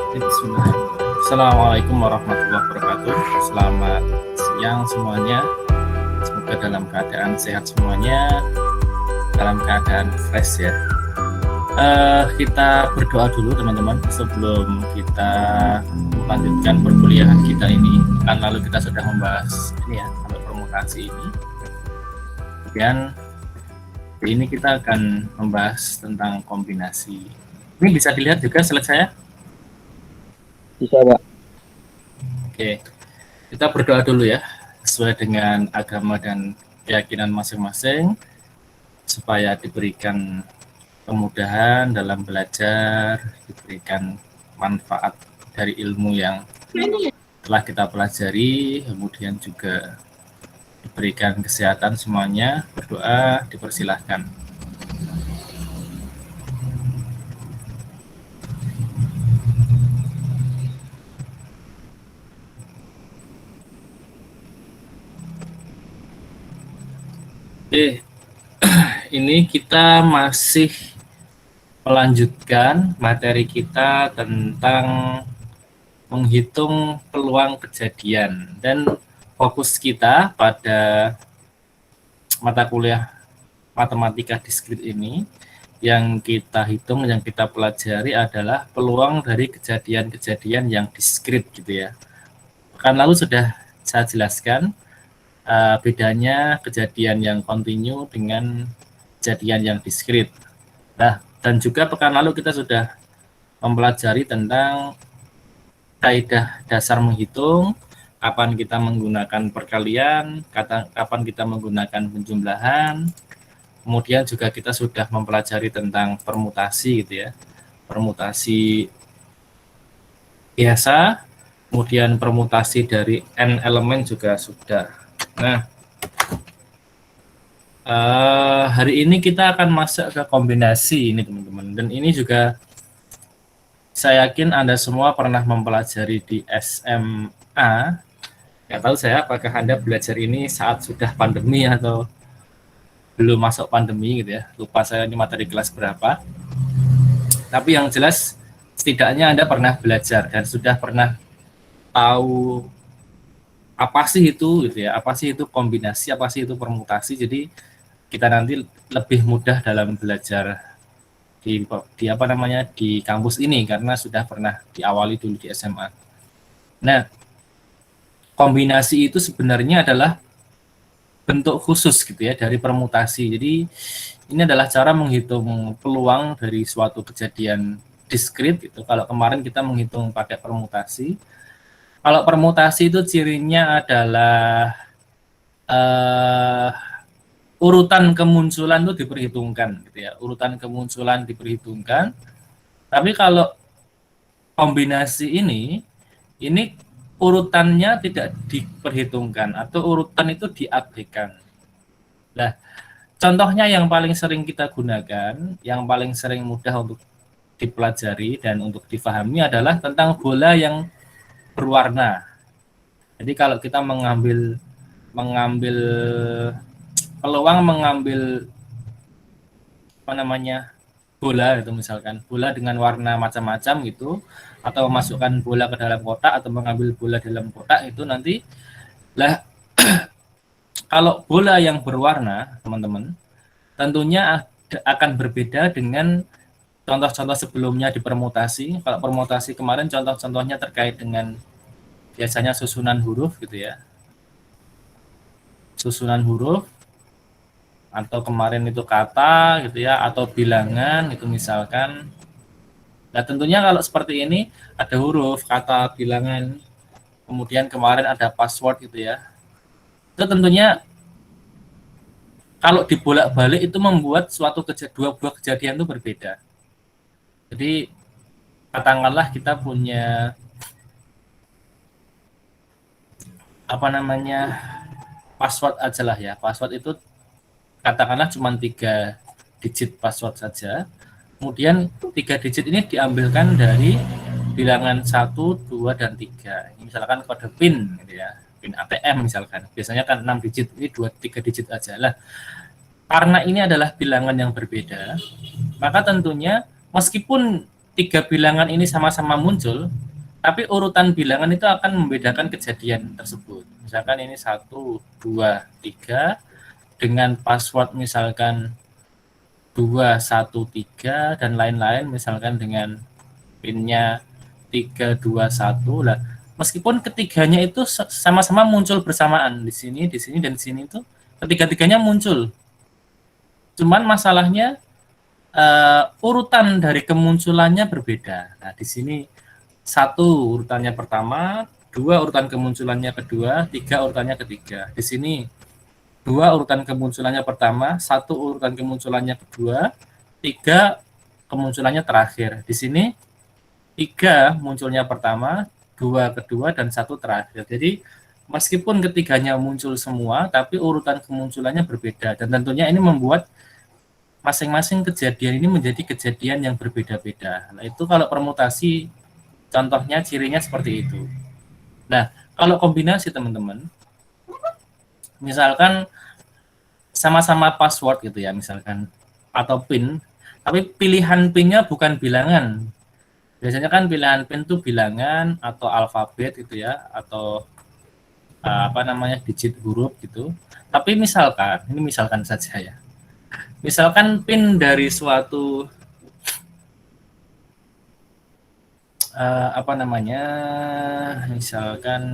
Bismillahirrahmanirrahim. Assalamualaikum warahmatullahi wabarakatuh. Selamat siang semuanya. Semoga dalam keadaan sehat semuanya, dalam keadaan fresh ya. Kita berdoa dulu teman-teman sebelum kita melanjutkan perkuliahan kita ini. Kan lalu kita sudah membahas ini ya, sampai permutasi ini. Kemudian ini kita akan membahas tentang kombinasi. Ini bisa dilihat juga slide saya? Bisa, Pak. Oke, kita berdoa dulu ya, sesuai dengan agama dan keyakinan masing-masing, supaya diberikan kemudahan dalam belajar, diberikan manfaat dari ilmu yang telah kita pelajari, kemudian juga diberikan kesehatan semuanya. Berdoa, dipersilahkan. Oke, ini kita masih melanjutkan materi kita tentang menghitung peluang kejadian, dan fokus kita pada mata kuliah matematika diskrit ini yang kita hitung, yang kita pelajari adalah peluang dari kejadian-kejadian yang diskrit gitu ya. Kan lalu sudah saya jelaskan bedanya kejadian yang kontinu dengan kejadian yang diskrit. Nah, dan juga pekan lalu kita sudah mempelajari tentang kaidah dasar menghitung, kapan kita menggunakan perkalian, kapan kita menggunakan penjumlahan. Kemudian juga kita sudah mempelajari tentang permutasi gitu ya. Permutasi biasa, kemudian permutasi dari n elemen juga sudah. Nah, hari ini kita akan masuk ke kombinasi ini teman-teman, dan ini juga saya yakin Anda semua pernah mempelajari di SMA. Nggak tahu saya apakah Anda belajar ini saat sudah pandemi atau belum masuk pandemi gitu ya, lupa saya ini materi kelas berapa. Tapi yang jelas setidaknya Anda pernah belajar dan sudah pernah tahu apa sih itu gitu ya, apa sih itu kombinasi, apa sih itu permutasi. Jadi kita nanti lebih mudah dalam belajar di apa namanya di kampus ini karena sudah pernah diawali dulu di SMA. Nah, kombinasi itu sebenarnya adalah bentuk khusus gitu ya dari permutasi. Jadi ini adalah cara menghitung peluang dari suatu kejadian diskrit gitu. Kalau kemarin kita menghitung pakai permutasi, kalau permutasi itu cirinya adalah urutan kemunculan itu diperhitungkan gitu ya. Urutan kemunculan diperhitungkan. Tapi kalau kombinasi ini urutannya tidak diperhitungkan atau urutan itu diabaikan. Nah, contohnya yang paling sering kita gunakan, yang paling sering mudah untuk dipelajari dan untuk difahami adalah tentang bola yang berwarna. Jadi kalau kita mengambil peluang mengambil apa namanya bola itu, misalkan bola dengan warna macam-macam gitu, atau memasukkan bola ke dalam kotak atau mengambil bola dalam kotak, itu nanti lah kalau bola yang berwarna teman-teman tentunya akan berbeda dengan contoh-contoh sebelumnya di permutasi. Kalau permutasi kemarin contoh-contohnya terkait dengan biasanya susunan huruf gitu ya, susunan huruf, atau kemarin itu kata gitu ya, atau bilangan itu misalkan. Nah tentunya kalau seperti ini ada huruf, kata, bilangan, kemudian kemarin ada password gitu ya, itu tentunya kalau dibolak-balik itu membuat dua buah kejadian itu berbeda. Jadi katakanlah kita punya apa namanya password aja lah ya, password itu katakanlah cuma 3 digit password saja. Kemudian 3 digit ini diambilkan dari bilangan 1, 2, dan 3. Ini misalkan kode PIN gitu ya, PIN ATM misalkan. Biasanya kan 6 digit, ini 2-3 digit aja lah. Karena ini adalah bilangan yang berbeda, maka tentunya meskipun tiga bilangan ini sama-sama muncul, tapi urutan bilangan itu akan membedakan kejadian tersebut. Misalkan ini 1, 2, 3 dengan password misalkan 2, 1, 3 dan lain-lain, misalkan dengan pinnya 3, 2, 1 lah. Meskipun ketiganya itu sama-sama muncul bersamaan di sini, dan di sini itu ketiga-tiganya muncul. Cuman masalahnya urutan dari kemunculannya berbeda. Nah, di sini 1 urutannya pertama, 2 urutan kemunculannya kedua, 3 urutannya ketiga. Di sini 2 urutan kemunculannya pertama, 1 urutan kemunculannya kedua, 3 kemunculannya terakhir. Di sini 3 munculnya pertama, 2 kedua, dan 1 terakhir. Jadi meskipun ketiganya muncul semua, tapi urutan kemunculannya berbeda. Dan tentunya ini membuat masing-masing kejadian ini menjadi kejadian yang berbeda-beda. Nah, itu kalau permutasi, contohnya cirinya seperti itu. Nah, kalau kombinasi teman-teman, misalkan sama-sama password gitu ya, misalkan, atau PIN, tapi pilihan PIN-nya bukan bilangan. Biasanya kan pilihan PIN itu bilangan atau alfabet gitu ya, atau digit huruf gitu. Tapi misalkan, ini misalkan saja ya, misalkan PIN dari suatu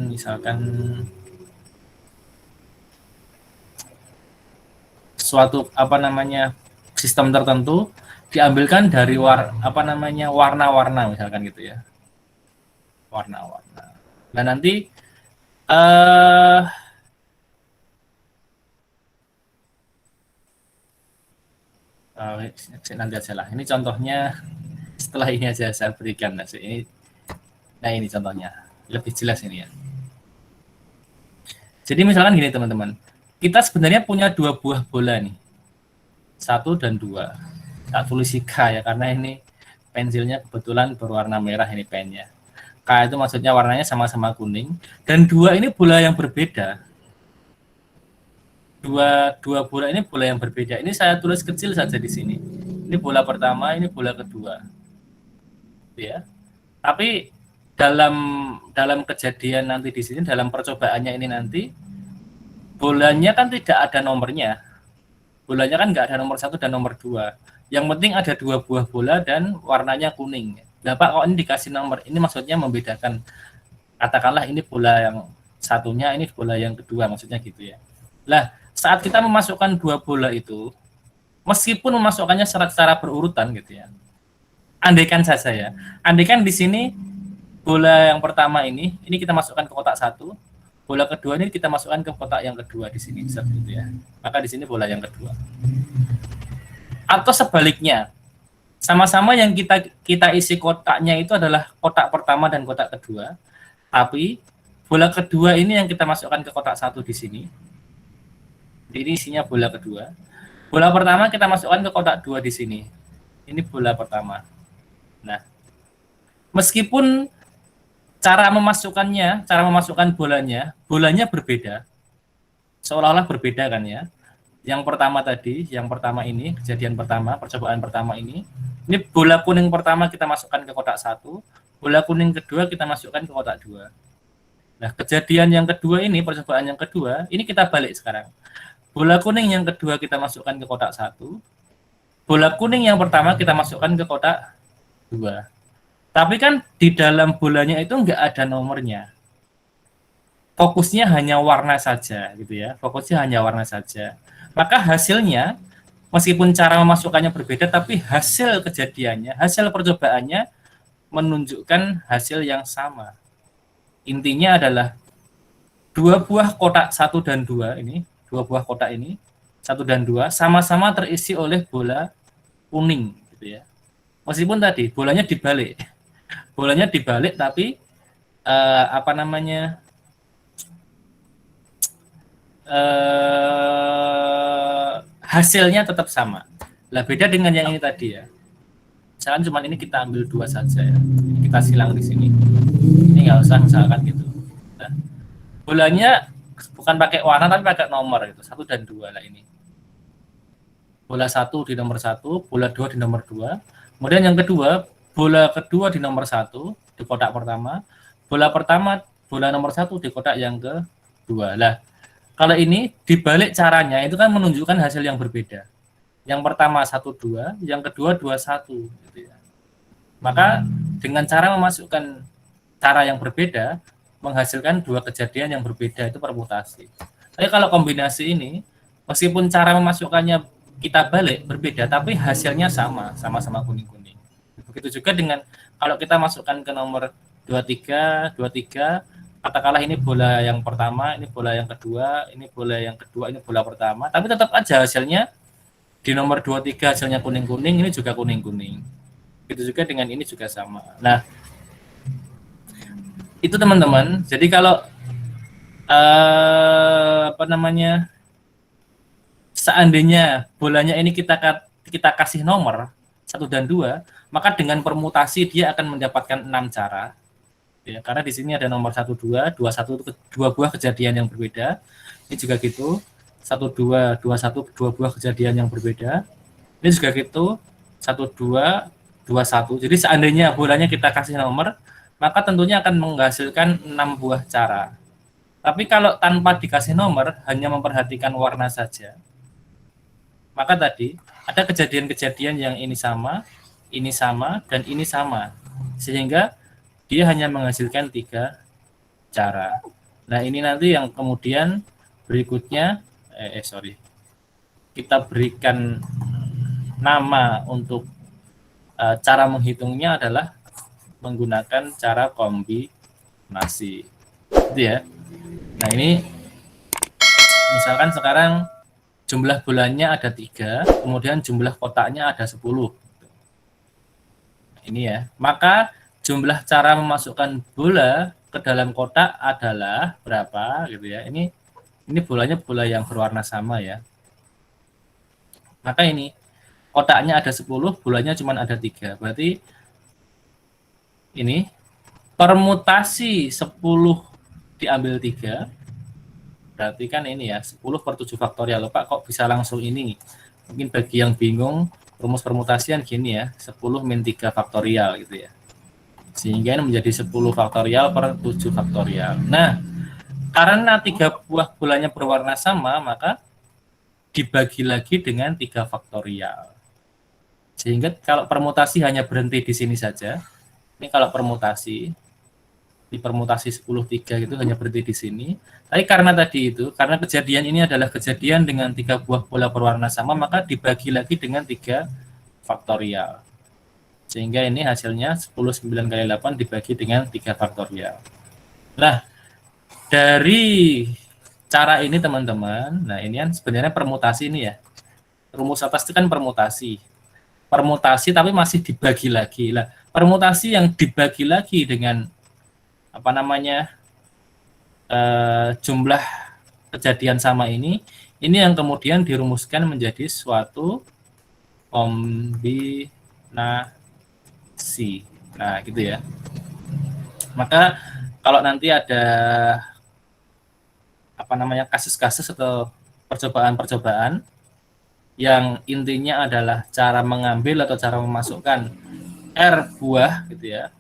misalkan suatu sistem tertentu diambilkan dari warna-warna misalkan gitu ya, warna-warna. Nah, nanti nanti aja lah. Ini contohnya setelah ini aja saya berikan. Nah, ini contohnya lebih jelas ini ya. Jadi misalkan gini teman-teman, kita sebenarnya punya 2 buah bola nih, 1 dan 2. Tak tulis K ya, karena ini pensilnya kebetulan berwarna merah, ini pennya. K itu maksudnya warnanya sama-sama kuning, dan 2 ini bola yang berbeda. Dua bola ini bola yang berbeda. Ini saya tulis kecil saja di sini. Ini bola pertama, ini bola kedua. Ya. Tapi dalam kejadian nanti di sini, dalam percobaannya ini nanti, bolanya kan tidak ada nomornya. Bolanya kan nggak ada nomor 1 dan nomor 2. Yang penting ada 2 buah bola dan warnanya kuning. Nah, Pak, kok ini dikasih nomor? Ini maksudnya membedakan. Katakanlah ini bola yang satunya, ini bola yang kedua, maksudnya gitu ya. Lah, saat kita memasukkan 2 bola itu, meskipun memasukkannya secara berurutan gitu ya, andaikan saja ya, andaikan di sini bola yang pertama ini kita masukkan ke kotak 1, bola kedua ini kita masukkan ke kotak yang kedua di sini, seperti itu ya. Maka di sini bola yang kedua. Atau sebaliknya, sama-sama yang kita isi kotaknya itu adalah kotak pertama dan kotak kedua, tapi bola kedua ini yang kita masukkan ke kotak 1 di sini. Ini isinya bola kedua. Bola pertama kita masukkan ke kotak 2 di sini. Ini bola pertama. Nah, meskipun cara memasukkan bolanya berbeda, seolah-olah berbeda kan ya. Yang pertama ini, kejadian pertama, percobaan pertama ini bola kuning pertama kita masukkan ke kotak 1, bola kuning kedua kita masukkan ke kotak 2. Nah, kejadian yang kedua ini, percobaan yang kedua, ini kita balik sekarang. Bola kuning yang kedua kita masukkan ke kotak 1, bola kuning yang pertama kita masukkan ke kotak 2. Tapi kan di dalam bolanya itu nggak ada nomornya. Fokusnya hanya warna saja gitu ya. Fokusnya hanya warna saja. Maka hasilnya, meskipun cara memasukkannya berbeda, tapi hasil kejadiannya, hasil percobaannya menunjukkan hasil yang sama. Intinya adalah 2 buah kotak 1 dan 2 ini, 2 buah kotak ini, 1 dan 2, sama-sama terisi oleh bola kuning gitu ya. Meskipun tadi bolanya dibalik. Bolanya dibalik tapi hasilnya tetap sama. Lah, beda dengan yang ini tadi ya. Misalkan cuma ini kita ambil 2 saja ya. Kita silang di sini. Ini nggak usah misalkan gitu. Nah, bolanya bukan pakai warna tapi pakai nomor gitu. 1 dan 2 lah ini. Bola 1 di nomor 1, bola 2 di nomor 2. Kemudian yang kedua, bola kedua di nomor 1 di kotak pertama, bola nomor 1 di kotak yang kedua. Lah, kalau ini dibalik caranya itu kan menunjukkan hasil yang berbeda. Yang pertama 1-2, yang kedua 2-1 gitu ya. Maka dengan cara memasukkan cara yang berbeda menghasilkan dua kejadian yang berbeda, itu permutasi. Tapi kalau kombinasi ini meskipun cara memasukkannya kita balik berbeda tapi hasilnya sama-sama kuning-kuning. Begitu juga dengan kalau kita masukkan ke nomor 23, katakanlah ini bola yang pertama, ini bola yang kedua, ini bola yang kedua, ini bola pertama, tapi tetap aja hasilnya di nomor 23 hasilnya kuning-kuning, ini juga kuning-kuning. Begitu juga dengan ini juga sama. Nah, itu teman-teman. Jadi kalau seandainya bolanya ini kita kasih nomor 1 dan 2, maka dengan permutasi dia akan mendapatkan 6 cara. Ya, karena di sini ada nomor 1-2, 2-1 itu dua buah kejadian yang berbeda. Ini juga gitu. 1-2, 2-1 dua buah kejadian yang berbeda. Ini juga gitu. 1-2, 2-1. Jadi seandainya bolanya kita kasih nomor, maka tentunya akan menghasilkan 6 buah cara. Tapi kalau tanpa dikasih nomor, hanya memperhatikan warna saja, maka tadi ada kejadian-kejadian yang ini sama, dan ini sama. Sehingga dia hanya menghasilkan 3 cara. Nah, ini nanti yang kemudian berikutnya, kita berikan nama untuk cara menghitungnya adalah menggunakan cara kombinasi. Gitu ya. Nah, ini misalkan sekarang jumlah bolanya ada 3, kemudian jumlah kotaknya ada 10. Ini ya. Maka jumlah cara memasukkan bola ke dalam kotak adalah berapa gitu ya. Ini bolanya bola yang berwarna sama ya. Maka ini kotaknya ada 10, bolanya cuma ada 3. Berarti ini permutasi 10 diambil 3. Berarti kan ini ya 10 per 7 faktorial. Pak kok bisa langsung ini? Mungkin bagi yang bingung, rumus permutasian gini ya, 10 min 3 faktorial gitu ya. Sehingga ini menjadi 10 faktorial per 7 faktorial. Nah, karena 3 buah bolanya berwarna sama, maka dibagi lagi dengan 3 faktorial. Sehingga kalau permutasi hanya berhenti di sini saja, ini kalau permutasi, di permutasi 10-3 itu hanya berhenti di sini. Tapi karena tadi itu, karena kejadian ini adalah kejadian dengan 3 buah bola berwarna sama, maka dibagi lagi dengan 3 faktorial. Sehingga ini hasilnya 10 9 kali 8 dibagi dengan 3 faktorial. Nah, dari cara ini teman-teman, nah ini kan sebenarnya permutasi ini ya. Rumus atas itu kan permutasi. Permutasi tapi masih dibagi lagi. Lah, permutasi yang dibagi lagi dengan jumlah kejadian sama ini yang kemudian dirumuskan menjadi suatu kombinasi. Nah, gitu ya. Maka kalau nanti ada kasus-kasus atau percobaan-percobaan yang intinya adalah cara mengambil atau cara memasukkan R buah gitu ya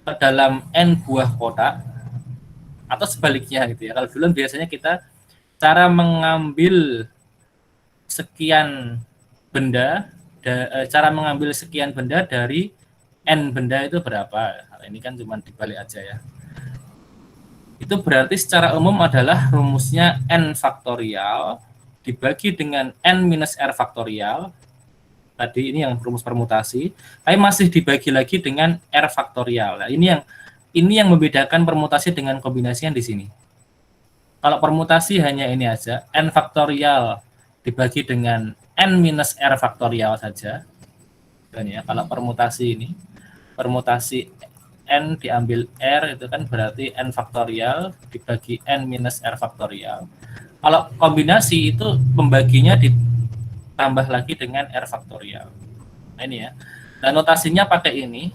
ke dalam N buah kotak atau sebaliknya gitu ya. Kalau dulu biasanya kita cara mengambil sekian benda dari N benda itu berapa? Ini kan cuma dibalik aja ya. Itu berarti secara umum adalah rumusnya N faktorial dibagi dengan N minus R faktorial. Tadi ini yang rumus permutasi, tapi masih dibagi lagi dengan R faktorial. Nah, ini yang membedakan permutasi dengan kombinasi yang di sini. Kalau permutasi hanya ini aja, N faktorial dibagi dengan N minus R faktorial saja. Dan ya, kalau permutasi ini, permutasi N diambil R itu kan berarti N faktorial dibagi N minus R faktorial. Kalau kombinasi itu pembaginya ditambah lagi dengan R faktorial. Nah, ini ya. Dan notasinya pakai ini,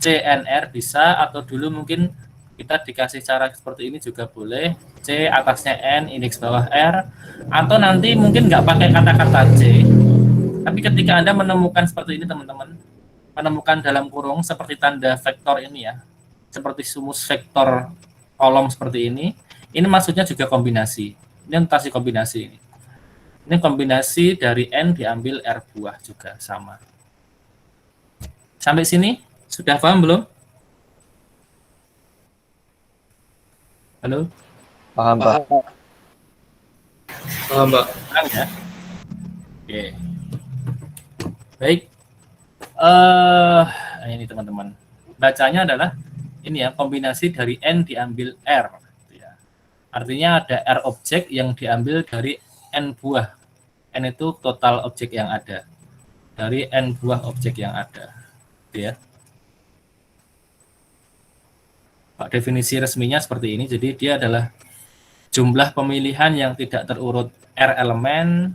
CNR bisa, atau dulu mungkin kita dikasih cara seperti ini juga boleh. C atasnya N, indeks bawah R, atau nanti mungkin nggak pakai kata-kata C. Tapi ketika Anda menemukan seperti ini teman-teman, menemukan dalam kurung seperti tanda vektor ini ya, seperti sumus vektor kolom seperti ini maksudnya juga kombinasi. Ini notasi kombinasi ini. Ini kombinasi dari N diambil R buah juga sama. Sampai sini sudah paham belum? Halo? Paham, Pak. Paham, Pak. Paham ya? Oke. Baik. Ini teman-teman. Bacanya adalah ini ya, kombinasi dari N diambil R. Ya. Artinya ada R objek yang diambil dari N buah. N itu total objek yang ada. Dari N buah objek yang ada. Ya. Pak, definisi resminya seperti ini. Jadi dia adalah jumlah pemilihan yang tidak terurut R elemen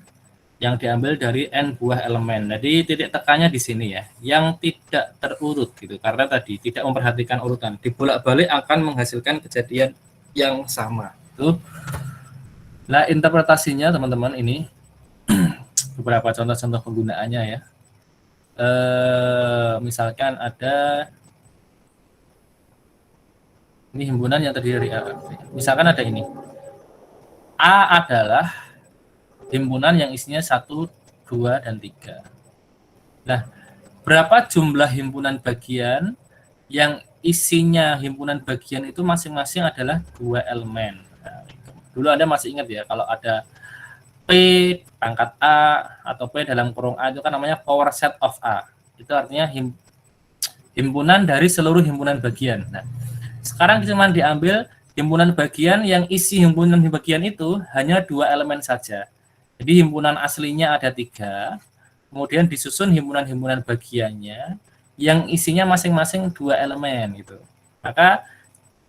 yang diambil dari N buah elemen. Jadi titik tekannya di sini ya, yang tidak terurut gitu. Karena tadi tidak memperhatikan urutan. Dibolak-balik akan menghasilkan kejadian yang sama. Tuh. Nah, interpretasinya teman-teman ini beberapa contoh-contoh penggunaannya ya. Misalkan ada ini himpunan yang terdiri dari A. Misalkan ada ini. A adalah himpunan yang isinya 1, 2, dan 3. Nah, berapa jumlah himpunan bagian yang isinya himpunan bagian itu masing-masing adalah 2 elemen. Nah, dulu Anda masih ingat ya, kalau ada P pangkat A atau P dalam kurung A itu kan namanya power set of A. Itu artinya himpunan dari seluruh himpunan bagian. Nah, sekarang cuma diambil himpunan bagian yang isi himpunan bagian itu hanya 2 elemen saja. Jadi himpunan aslinya ada 3, kemudian disusun himpunan-himpunan bagiannya yang isinya masing-masing 2 elemen gitu. Maka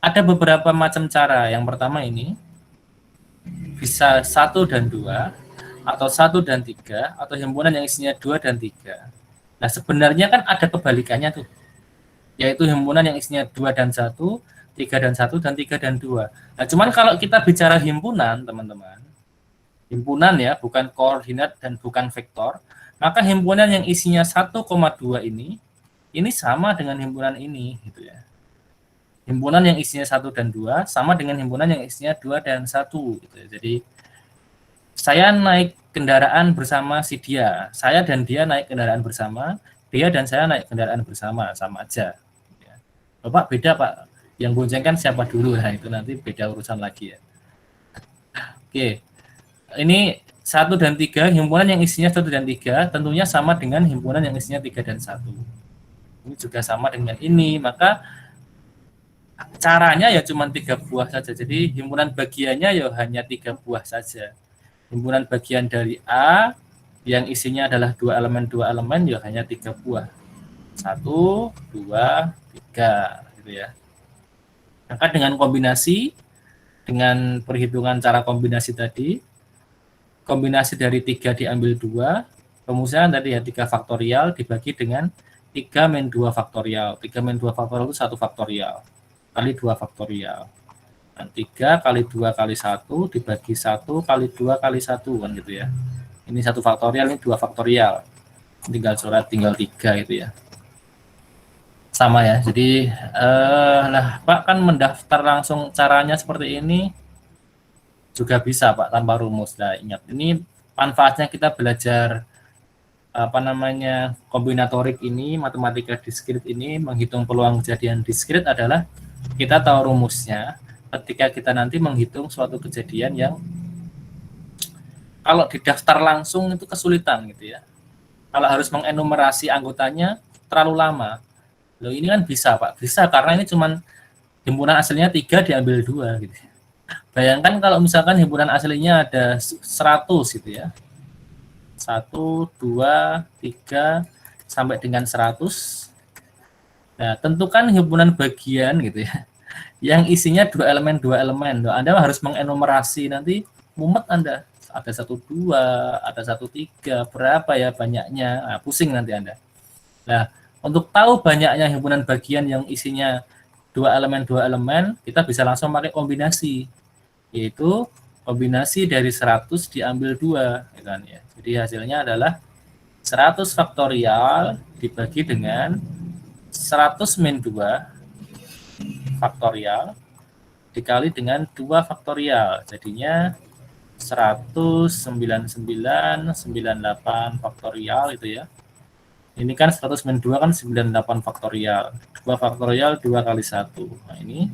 ada beberapa macam cara. Yang pertama ini bisa 1 dan 2 atau 1 dan 3 atau himpunan yang isinya 2 dan 3. Nah, sebenarnya kan ada kebalikannya tuh. Yaitu himpunan yang isinya 2 dan 1, 3 dan 1 dan 3 dan 2. Nah, cuman kalau kita bicara himpunan, teman-teman. Himpunan ya, bukan koordinat dan bukan vektor. Maka himpunan yang isinya 1,2 ini sama dengan himpunan ini gitu ya. Himpunan yang isinya 1 dan 2 sama dengan himpunan yang isinya 2 dan 1 gitu ya. Jadi saya naik kendaraan bersama si dia, saya dan dia naik kendaraan bersama, dia dan saya naik kendaraan bersama, sama aja. Ya. Bapak beda Pak, yang boncengkan siapa dulu, nah itu nanti beda urusan lagi ya. Oke, ini 1 dan 3, himpunan yang isinya 1 dan 3 tentunya sama dengan himpunan yang isinya 3 dan 1. Ini juga sama dengan ini, maka caranya ya cuma 3 buah saja. Jadi himpunan bagiannya ya hanya 3 buah saja. Himpunan bagian dari A yang isinya adalah 2 elemen ya hanya 3 buah. 1, 2, 3 gitu ya. Maka dengan kombinasi, dengan perhitungan cara kombinasi tadi, kombinasi dari 3 diambil 2, rumusan tadi ya 3 faktorial dibagi dengan 3 min 2 faktorial. 3 min 2 faktorial itu 1 faktorial. Kali 2 faktorial. Dan 3 kali 2 kali 1 dibagi 1 kali 2 kali 1 kan gitu ya. Ini 1 faktorial, ini 2 faktorial. Tinggal surat, tinggal 3 itu ya. Sama ya. Jadi nah Pak kan mendaftar langsung caranya seperti ini juga bisa Pak tanpa rumus. Nah, ingat ini manfaatnya kita belajar kombinatorik ini, matematika diskrit ini, menghitung peluang kejadian diskrit adalah kita tahu rumusnya ketika kita nanti menghitung suatu kejadian yang kalau didaftar langsung itu kesulitan gitu ya. Kalau harus mengenumerasi anggotanya terlalu lama. Loh ini kan bisa Pak, bisa karena ini cuman himpunan aslinya 3 diambil 2 gitu. Bayangkan kalau misalkan himpunan aslinya ada 100 gitu ya. 1, 2, 3 sampai dengan 100. Nah, tentukan himpunan bagian gitu ya. Yang isinya 2 elemen. Nah, Anda harus mengenumerasi nanti mumet Anda. Ada 1, 2, ada 1, 3, berapa ya banyaknya. Nah, pusing nanti Anda. Nah, untuk tahu banyaknya himpunan bagian yang isinya 2 elemen, kita bisa langsung pakai kombinasi. Yaitu kombinasi dari 100 diambil 2 gitu kan ya. Jadi hasilnya adalah 100 faktorial dibagi dengan 100 min 2 faktorial dikali dengan 2 faktorial. Jadinya 199,98 faktorial itu ya. Ini kan 100 min 2 kan 98 faktorial. 2 faktorial 2 kali 1. Nah, ini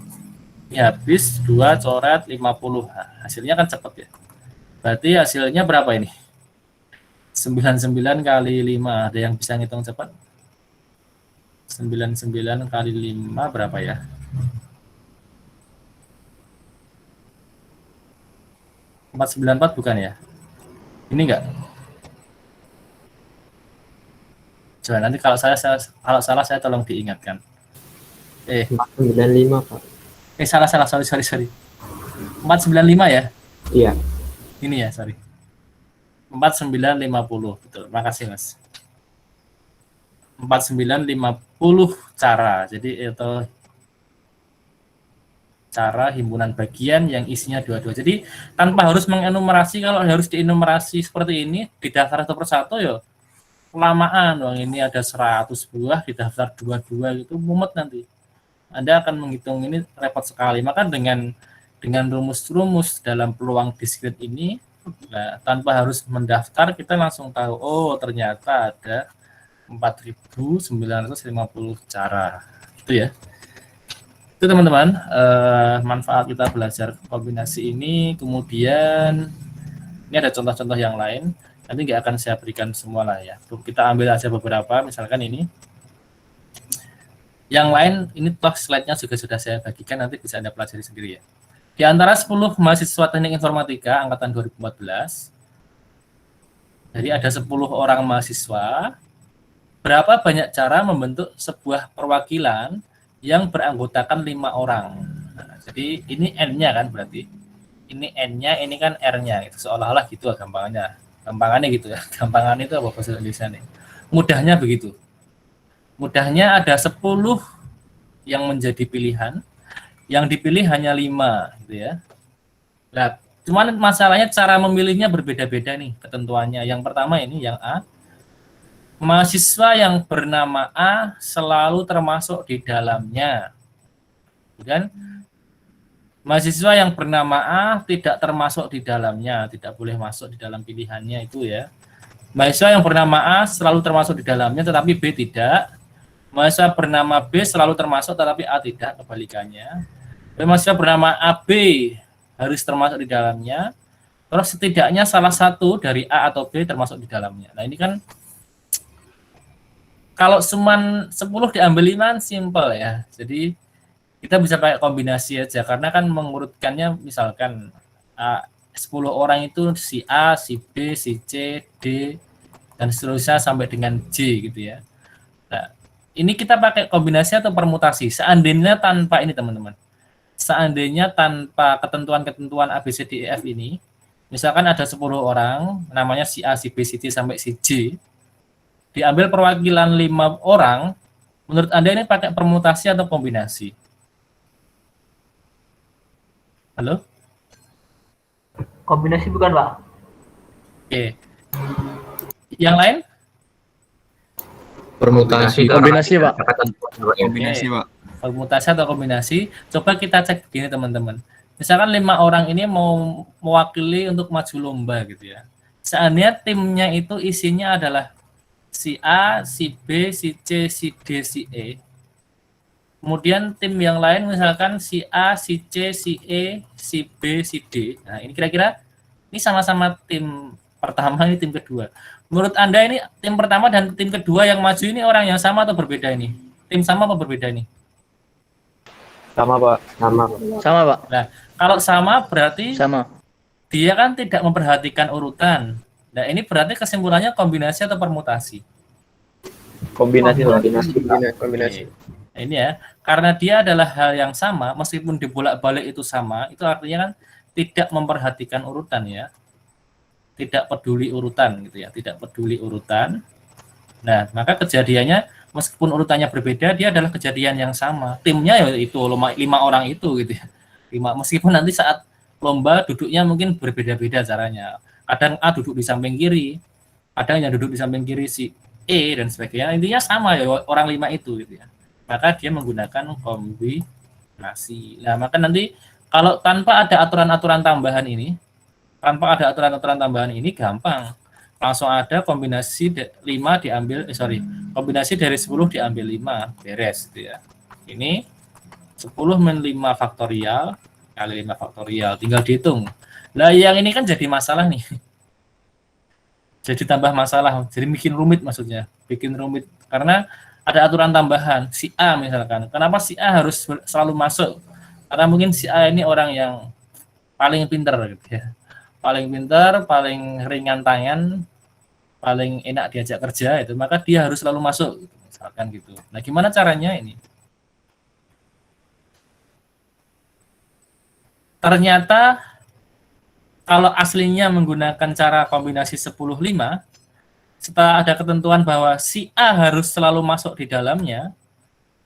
habis 2 coret 50. Nah, hasilnya kan cepat ya. Berarti hasilnya berapa ini? 99 kali 5. Ada yang bisa ngitung cepat? 99 kali 5 berapa ya? .494 bukan ya? Ini enggak? Coba nanti kalau salah saya tolong diingatkan. 495 Pak. Salah, sorry. 495 ya? Iya. Ini ya, sorry. 4950, betul. Makasih Mas. 4950 cara. Jadi itu cara himpunan bagian yang isinya 22. Jadi tanpa harus mengenumerasi, kalau harus dienumerasi seperti ini di daftar satu persatu ya kelamaan. Wong ini ada 100 buah di daftar 22 gitu mumet nanti. Anda akan menghitung ini repot sekali. Maka dengan rumus-rumus dalam peluang diskrit ini, nah, tanpa harus mendaftar kita langsung tahu, oh ternyata ada 4.950 cara. Gitu ya. Itu teman-teman, manfaat kita belajar kombinasi ini. Kemudian ini ada contoh-contoh yang lain. Nanti nggak akan saya berikan semua lah ya. Kita ambil aja beberapa, misalkan ini. Yang lain, ini toh slide-nya juga sudah saya bagikan, nanti bisa Anda pelajari sendiri ya. Di antara 10 mahasiswa teknik informatika angkatan 2014, jadi ada 10 orang mahasiswa, berapa banyak cara membentuk sebuah perwakilan yang beranggotakan 5 orang. Nah, jadi ini N-nya kan berarti. Ini N-nya, ini kan R-nya. Itu seolah-olah gitu gampangannya. Gampangannya gitu ya. Gampangannya itu apa bahasa Indonesia nih? Mudahnya begitu. Mudahnya ada 10 yang menjadi pilihan. Yang dipilih hanya 5 gitu ya. Nah, cuman masalahnya cara memilihnya berbeda-beda nih ketentuannya. Yang pertama ini yang A. Mahasiswa yang bernama A selalu termasuk di dalamnya. Kan? Mahasiswa yang bernama A tidak termasuk di dalamnya, tidak boleh masuk di dalam pilihannya itu ya. Mahasiswa yang bernama A selalu termasuk di dalamnya tetapi B tidak. Mahasiswa bernama B selalu termasuk tetapi A tidak, kebalikannya. Mahasiswa bernama AB harus termasuk di dalamnya. Terus setidaknya salah satu dari A atau B termasuk di dalamnya. Nah, ini kan kalau cuma 10 diambil 5 simple ya. Jadi kita bisa pakai kombinasi aja karena kan mengurutkannya misalkan 10 orang itu si A, si B, si C, D dan seterusnya sampai dengan J gitu ya. Nah, ini kita pakai kombinasi atau permutasi. Seandainya tanpa ini teman-teman. Seandainya tanpa ketentuan-ketentuan A, B, C, D, E, F ini, misalkan ada 10 orang namanya si A, si B, si C sampai si J. Diambil perwakilan 5 orang, menurut Anda ini pakai permutasi atau kombinasi? Halo? Kombinasi bukan, Pak? Oke. Yang lain? Permutasi. Kombinasi, Pak. Kombinasi, Pak. Permutasi atau kombinasi? Coba kita cek begini teman-teman. Misalkan 5 orang ini mau mewakili untuk maju lomba gitu ya. Seandainya timnya itu isinya adalah si A, si B, si C, si D, si E. Kemudian tim yang lain misalkan si A, si C, si E, si B, si D. Nah, ini kira-kira ini sama-sama tim pertama, ini tim kedua. Menurut Anda ini tim pertama dan tim kedua yang maju ini orang yang sama atau berbeda ini? Tim sama atau berbeda ini? Sama Pak. Sama. Sama, Pak. Nah, kalau sama berarti Sama. dia kan tidak memperhatikan urutan. Nah, ini berarti kesimpulannya kombinasi atau permutasi? Kombinasi. Oke. Nah, ini ya, karena dia adalah hal yang sama, meskipun dibolak-balik itu sama, itu artinya kan tidak memperhatikan urutan ya. Tidak peduli urutan gitu ya, tidak peduli urutan. Nah, maka kejadiannya meskipun urutannya berbeda, dia adalah kejadian yang sama. Timnya ya itu 5 orang itu gitu ya. 5, meskipun nanti saat lomba duduknya mungkin berbeda-beda caranya. Kadang A duduk di samping kiri, kadang yang duduk di samping kiri si E dan sebagainya, intinya sama ya orang 5 itu gitu ya. Maka dia menggunakan kombinasi. Nah, maka nanti kalau tanpa ada aturan-aturan tambahan ini, gampang. Langsung ada kombinasi 5 diambil kombinasi dari 10 diambil 5, beres gitu ya. Ini 10 min 5 faktorial kali 5 faktorial, tinggal dihitung. Lah yang ini kan jadi masalah nih. Jadi tambah masalah, jadi bikin rumit maksudnya. Bikin rumit karena ada aturan tambahan, si A misalkan. Kenapa si A harus selalu masuk? Karena mungkin si A ini orang yang paling pinter gitu ya. Paling pinter, paling ringan tangan, paling enak diajak kerja itu, maka dia harus selalu masuk gitu, misalkan gitu. Nah, gimana caranya ini? Ternyata kalau aslinya menggunakan cara kombinasi 10-5, setelah ada ketentuan bahwa si A harus selalu masuk di dalamnya,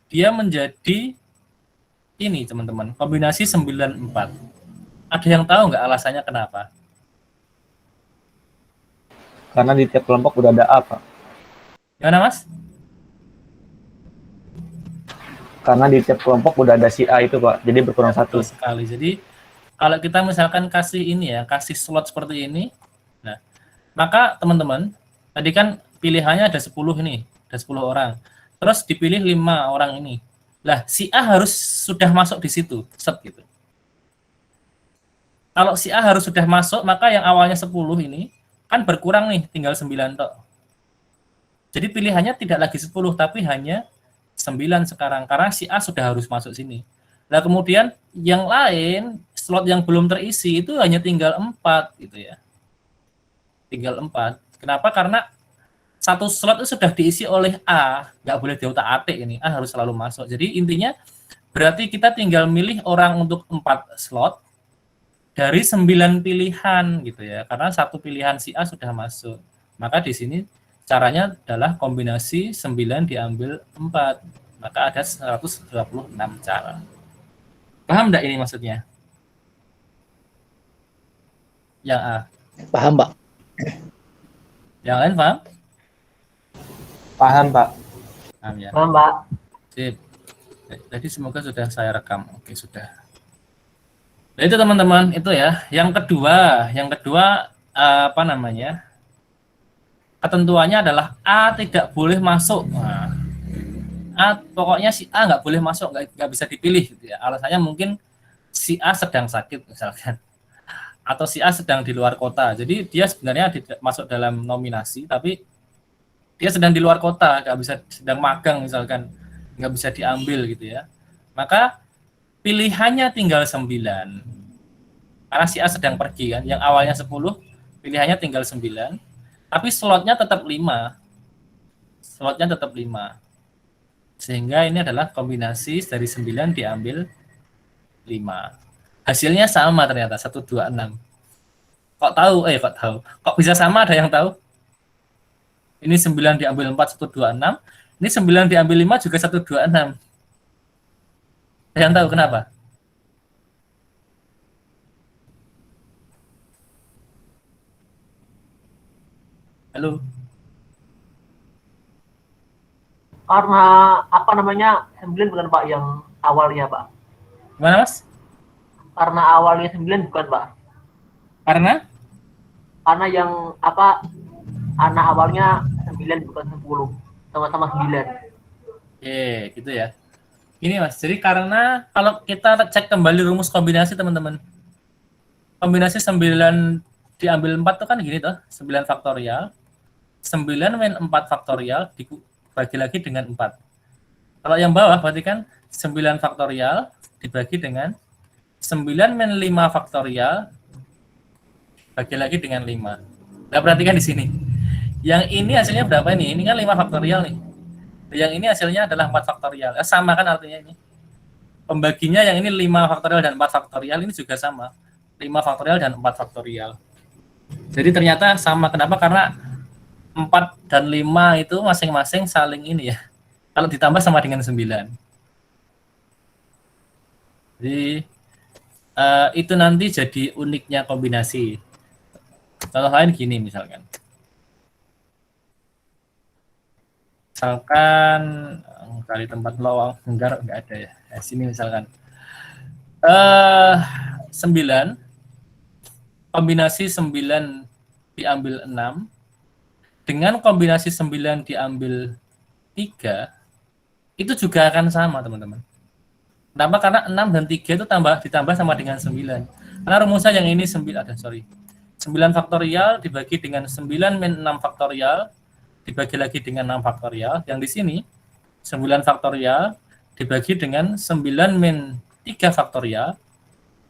dia menjadi ini teman-teman, kombinasi 94. Ada yang tahu nggak alasannya kenapa? Karena di tiap kelompok udah ada A, Pak. Gimana Mas? Karena di tiap kelompok udah ada si A itu, Pak. Jadi berkurang Betul 1. sekali. Jadi kalau kita misalkan kasih ini ya, kasih slot seperti ini, nah, maka teman-teman, tadi kan pilihannya ada 10 nih, ada 10 orang. Terus dipilih 5 orang ini. Lah, si A harus sudah masuk di situ, set gitu. Kalau si A harus sudah masuk, maka yang awalnya 10 ini kan berkurang nih, tinggal 9 tok. Jadi pilihannya tidak lagi 10, tapi hanya 9 sekarang, karena si A sudah harus masuk sini. Nah, kemudian yang lain, slot yang belum terisi itu hanya tinggal 4 gitu ya. Tinggal 4. Kenapa? Karena satu slot itu sudah diisi oleh A, nggak boleh diutak-atik ini, A harus selalu masuk. Jadi intinya berarti kita tinggal milih orang untuk 4 slot dari 9 pilihan gitu ya, karena satu pilihan si A sudah masuk. Maka di sini caranya adalah kombinasi 9 diambil 4. Maka ada 126 cara. Paham enggak ini maksudnya? Yang A. Paham, Pak. Yang lain paham? Paham, Pak. Paham ya. Paham, Pak. Sip. Jadi semoga sudah saya rekam. Oke, sudah. Nah, itu teman-teman, itu ya. Yang kedua apa namanya? Ketentuannya adalah A tidak boleh masuk. Nah, A pokoknya si A nggak boleh masuk, nggak bisa dipilih gitu ya. Alasannya mungkin si A sedang sakit misalkan, atau si A sedang di luar kota. Jadi dia sebenarnya tidak masuk dalam nominasi, tapi dia sedang di luar kota, nggak bisa, sedang magang misalkan, nggak bisa diambil gitu ya. Maka pilihannya tinggal 9. Karena si A sedang pergi kan, yang awalnya 10, pilihannya tinggal 9. Tapi slotnya tetap 5. Slotnya tetap 5. Sehingga ini adalah kombinasi dari 9 diambil 5. Hasilnya sama ternyata, 126. Kok tahu? Kok bisa sama, ada yang tahu? Ini 9 diambil 4, 126. Ini 9 diambil 5 juga 126. Ada yang tahu kenapa? Halo? Karena apa namanya 9 bukan Pak yang awalnya Pak. Gimana Mas? Karena awalnya 9 bukan Pak. Karena yang apa anak awalnya 9 bukan 10. Sama-sama 9. Oke, gitu ya. Ini Mas, jadi karena kalau kita cek kembali rumus kombinasi teman-teman. Kombinasi 9 diambil 4 itu kan gini toh, 9 faktorial. 9 min 4 faktorial dibagi lagi dengan 4. Kalau yang bawah berarti kan 9 faktorial dibagi dengan 9 min 5 faktorial bagi lagi dengan 5. Nah, perhatikan di sini. Yang ini hasilnya berapa ini? Ini kan 5 faktorial nih. Yang ini hasilnya adalah 4 faktorial. Sama kan artinya ini. Pembaginya yang ini 5 faktorial dan 4 faktorial ini juga sama. 5 faktorial dan 4 faktorial. Jadi ternyata sama. Kenapa? Karena 4 dan 5 itu masing-masing saling ini ya. Kalau ditambah sama dengan 9. Jadi itu nanti jadi uniknya kombinasi. Contoh lain gini misalkan. Misalkan cari tempat lowong enggak ada ya. Sini misalkan 9, kombinasi 9 diambil 6 dengan kombinasi 9 diambil 3 itu juga akan sama, teman-teman. Kenapa? Karena 6 dan 3 itu ditambah sama dengan 9. Karena rumusnya yang ini 9 faktorial dibagi dengan 9 min 6 faktorial dibagi lagi dengan 6 faktorial. Yang di sini 9 faktorial dibagi dengan 9 min 3 faktorial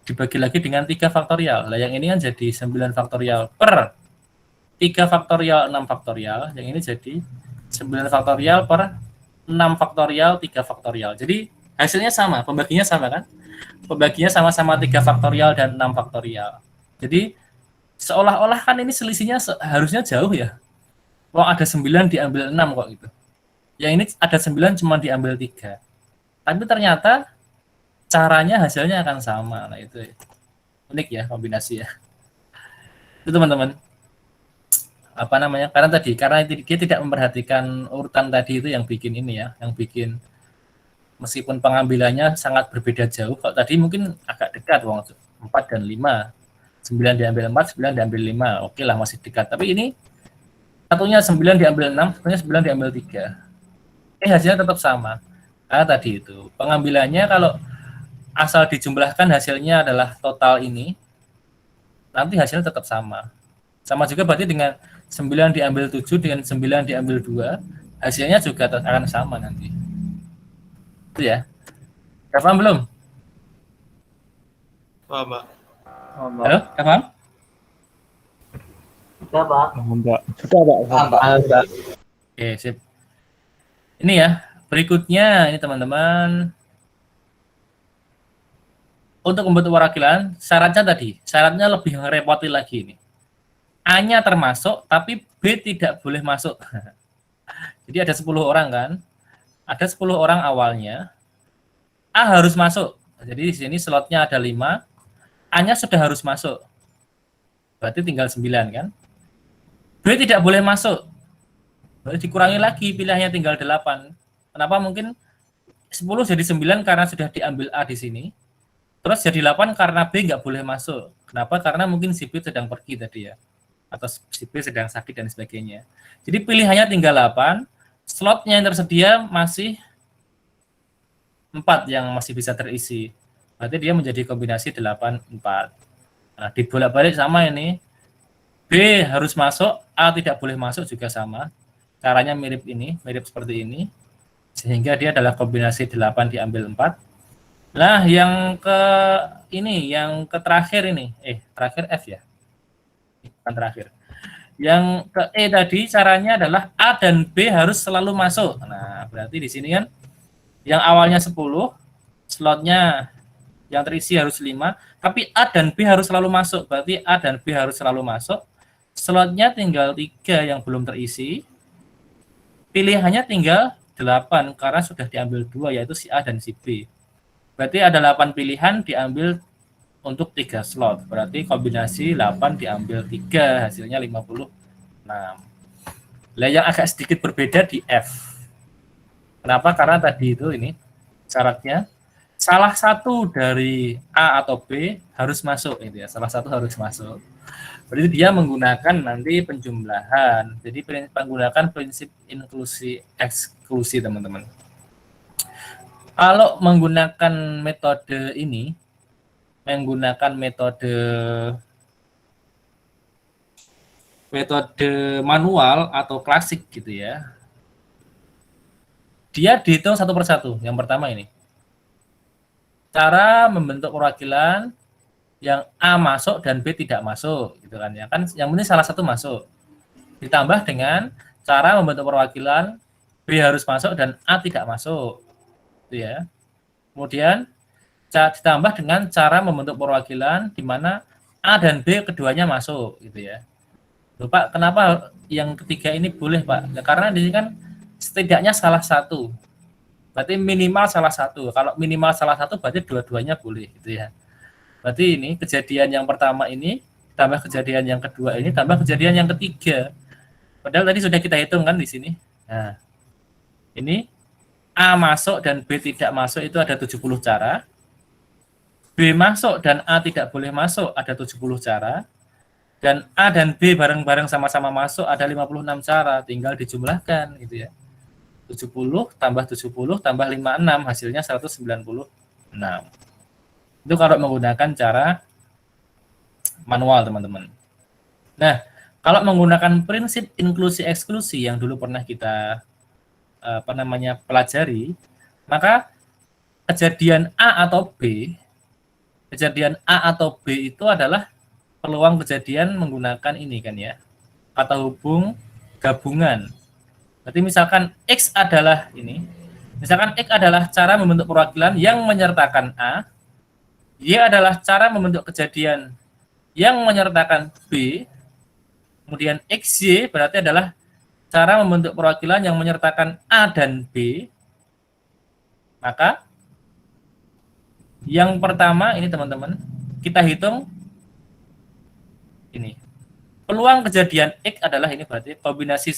dibagi lagi dengan 3 faktorial. Nah, yang ini kan jadi 9 faktorial per 3 faktorial 6 faktorial. Yang ini jadi 9 faktorial per 6 faktorial 3 faktorial. Jadi hasilnya sama, pembaginya sama kan? Pembaginya sama-sama 3 faktorial dan 6 faktorial. Jadi seolah-olah kan ini selisihnya harusnya jauh ya. Kok ada 9 diambil 6 kok gitu. Yang ini ada 9 cuma diambil 3. Tapi ternyata caranya hasilnya akan sama. Nah itu unik ya kombinasi ya. Itu teman-teman. Apa namanya? Karena dia tidak memperhatikan urutan tadi itu yang bikin ini ya, yang bikin meskipun pengambilannya sangat berbeda jauh. Kalau tadi mungkin agak dekat 4 dan 5. 9 diambil 4, 9 diambil 5. Oke lah masih dekat. Tapi ini satunya 9 diambil 6, satunya 9 diambil 3. Hasilnya tetap sama. Karena tadi itu pengambilannya kalau asal dijumlahkan hasilnya adalah total ini, nanti hasilnya tetap sama. Sama juga berarti dengan 9 diambil 7 dengan 9 diambil 2, hasilnya juga akan sama nanti. Itu ya. Paham belum? Paham, Pak. Halo, paham? Sudah, Pak. Sudah, Pak. Oke, sip. Ini ya, berikutnya ini teman-teman. Untuk membentuk perwakilan, syaratnya lebih ngerepoti lagi ini. A-nya termasuk, tapi B tidak boleh masuk. Jadi ada 10 orang kan? Ada 10 orang awalnya. A harus masuk. Jadi di sini slotnya ada 5. A-nya sudah harus masuk. Berarti tinggal 9 kan? B tidak boleh masuk. Berarti dikurangi lagi, pilihannya tinggal 8. Kenapa? Mungkin 10 jadi 9 karena sudah diambil A di sini. Terus jadi 8 karena B nggak boleh masuk. Kenapa? Karena mungkin si B sedang pergi tadi ya. Atau si B sedang sakit dan sebagainya. Jadi pilihannya tinggal 8. Slotnya yang tersedia masih 4 yang masih bisa terisi. Berarti dia menjadi kombinasi 8, 4. Nah, dibolak-balik sama ini. B harus masuk, A tidak boleh masuk juga sama. Caranya mirip seperti ini. Sehingga dia adalah kombinasi 8 diambil 4. Nah, yang terakhir ini. Terakhir F ya. Bukan terakhir. Yang ke E tadi caranya adalah A dan B harus selalu masuk. Nah, berarti di sini kan yang awalnya 10, slotnya yang terisi harus 5, tapi A dan B harus selalu masuk. Berarti A dan B harus selalu masuk. Slotnya tinggal 3 yang belum terisi. Pilihannya tinggal 8 karena sudah diambil 2 yaitu si A dan si B. Berarti ada 8 pilihan diambil untuk 3 slot. Berarti kombinasi 8 diambil 3 hasilnya 56. Nah, yang agak sedikit berbeda di F. Kenapa? Karena tadi itu ini syaratnya salah satu dari A atau B harus masuk itu ya. Salah satu harus masuk. Berarti dia menggunakan nanti penjumlahan. Jadi menggunakan prinsip inklusi eksklusi, teman-teman. Kalau menggunakan metode ini, menggunakan metode manual atau klasik gitu ya, dia dihitung satu persatu. Yang pertama ini, cara membentuk perwakilan yang A masuk dan B tidak masuk, gitu kan ya. Kan yang penting salah satu masuk. Ditambah dengan cara membentuk perwakilan B harus masuk dan A tidak masuk. Gitu ya. Kemudian ditambah dengan cara membentuk perwakilan di mana A dan B keduanya masuk, gitu ya. Loh, Pak, kenapa yang ketiga ini boleh, Pak? Ya, karena di sini kan setidaknya salah satu. Berarti minimal salah satu. Kalau minimal salah satu berarti dua-duanya boleh, gitu ya. Berarti ini kejadian yang pertama ini tambah kejadian yang kedua ini tambah kejadian yang ketiga. Padahal tadi sudah kita hitung kan di sini. Nah, Ini A masuk dan B tidak masuk itu ada 70 cara. B masuk dan A tidak boleh masuk ada 70 cara. Dan A dan B bareng-bareng sama-sama masuk ada 56 cara, tinggal dijumlahkan gitu ya. 70 tambah 70 tambah 56 hasilnya 196. Itu kalau menggunakan cara manual, teman-teman. Nah, kalau menggunakan prinsip inklusi eksklusi yang dulu pernah kita pelajari, maka kejadian A atau B itu adalah peluang kejadian menggunakan ini kan ya, kata hubung gabungan. Berarti misalkan X adalah ini, misalkan X adalah cara membentuk perwakilan yang menyertakan A, Y adalah cara membentuk kejadian yang menyertakan B, kemudian XY berarti adalah cara membentuk perwakilan yang menyertakan A dan B. Maka yang pertama ini teman-teman, kita hitung ini. Peluang kejadian X adalah ini berarti kombinasi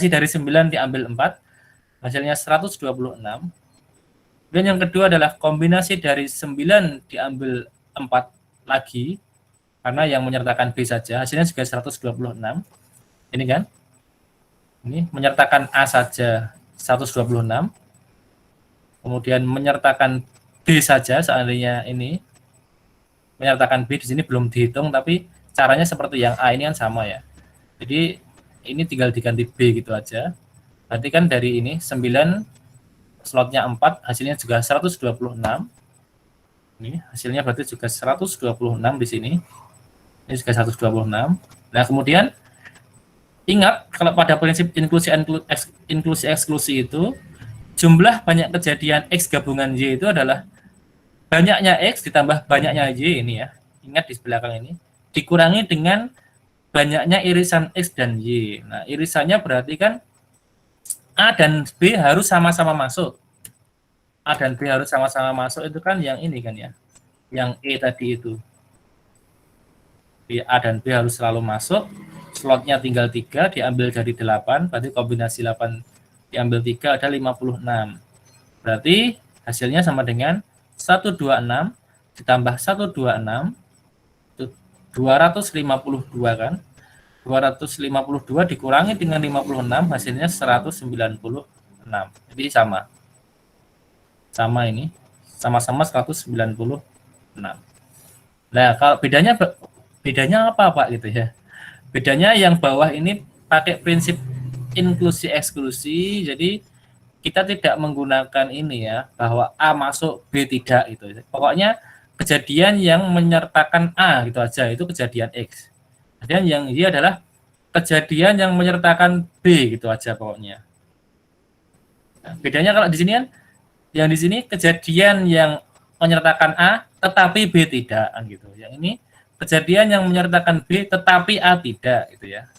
dari 9 diambil 4, hasilnya 126. Dan yang kedua adalah kombinasi dari 9 diambil 4 lagi, karena yang menyertakan B saja, hasilnya juga 126. Ini kan, ini menyertakan A saja 126, kemudian menyertakan B saja, seandainya ini menyertakan B di sini belum dihitung, tapi caranya seperti yang A ini kan sama ya. Jadi ini tinggal diganti B gitu aja. Berarti kan dari ini 9 slotnya 4, hasilnya juga 126. Ini hasilnya berarti juga 126 di sini. Ini juga 126. Nah, kemudian ingat kalau pada prinsip inklusi eksklusi itu jumlah banyak kejadian X gabungan Y itu adalah banyaknya X ditambah banyaknya Y ini ya. Ingat di belakang ini dikurangi dengan banyaknya irisan X dan Y. Nah, irisannya berarti kan A dan B harus sama-sama masuk. A dan B harus sama-sama masuk itu kan yang ini kan ya. Yang E tadi itu. A dan B harus selalu masuk. Slotnya tinggal 3, diambil dari 8. Berarti kombinasi 8 diambil 3 ada 56. Berarti hasilnya sama dengan 126 ditambah 126 itu 252 kan. 252 dikurangi dengan 56 hasilnya 196. Jadi sama ini, sama-sama 196. Nah, kalau bedanya apa Pak gitu ya? Bedanya yang bawah ini pakai prinsip inklusi eksklusi, jadi kita tidak menggunakan ini ya, bahwa A masuk B tidak gitu. Pokoknya kejadian yang menyertakan A gitu aja, itu kejadian X. Dan yang Y adalah kejadian yang menyertakan B gitu aja pokoknya. Nah, bedanya kalau di sini kan, yang di sini kejadian yang menyertakan A tetapi B tidak gitu. Yang ini kejadian yang menyertakan B tetapi A tidak gitu ya.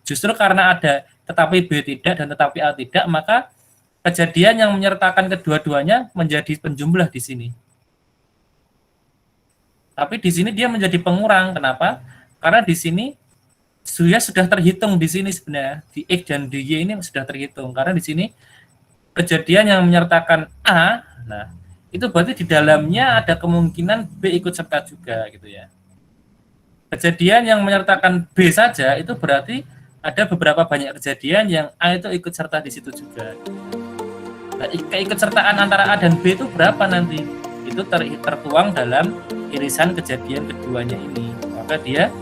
Justru karena ada tetapi B tidak dan tetapi A tidak, maka kejadian yang menyertakan kedua-duanya menjadi penjumlah di sini. Tapi di sini dia menjadi pengurang. Kenapa? Karena di sini sudah terhitung di sini sebenarnya di X dan di Y ini sudah terhitung. Karena di sini kejadian yang menyertakan A, nah itu berarti di dalamnya ada kemungkinan B ikut serta juga gitu ya. Kejadian yang menyertakan B saja itu berarti ada beberapa banyak kejadian yang A itu ikut serta di situ juga. Nah, keikutsertaan antara A dan B itu berapa nanti? Itu tertuang dalam irisan kejadian keduanya ini. Maka dia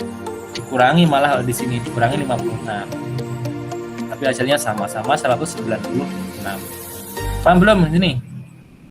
dikurangi malah di sini dikurangi 56. Tapi hasilnya sama-sama 196. Paham belum ini?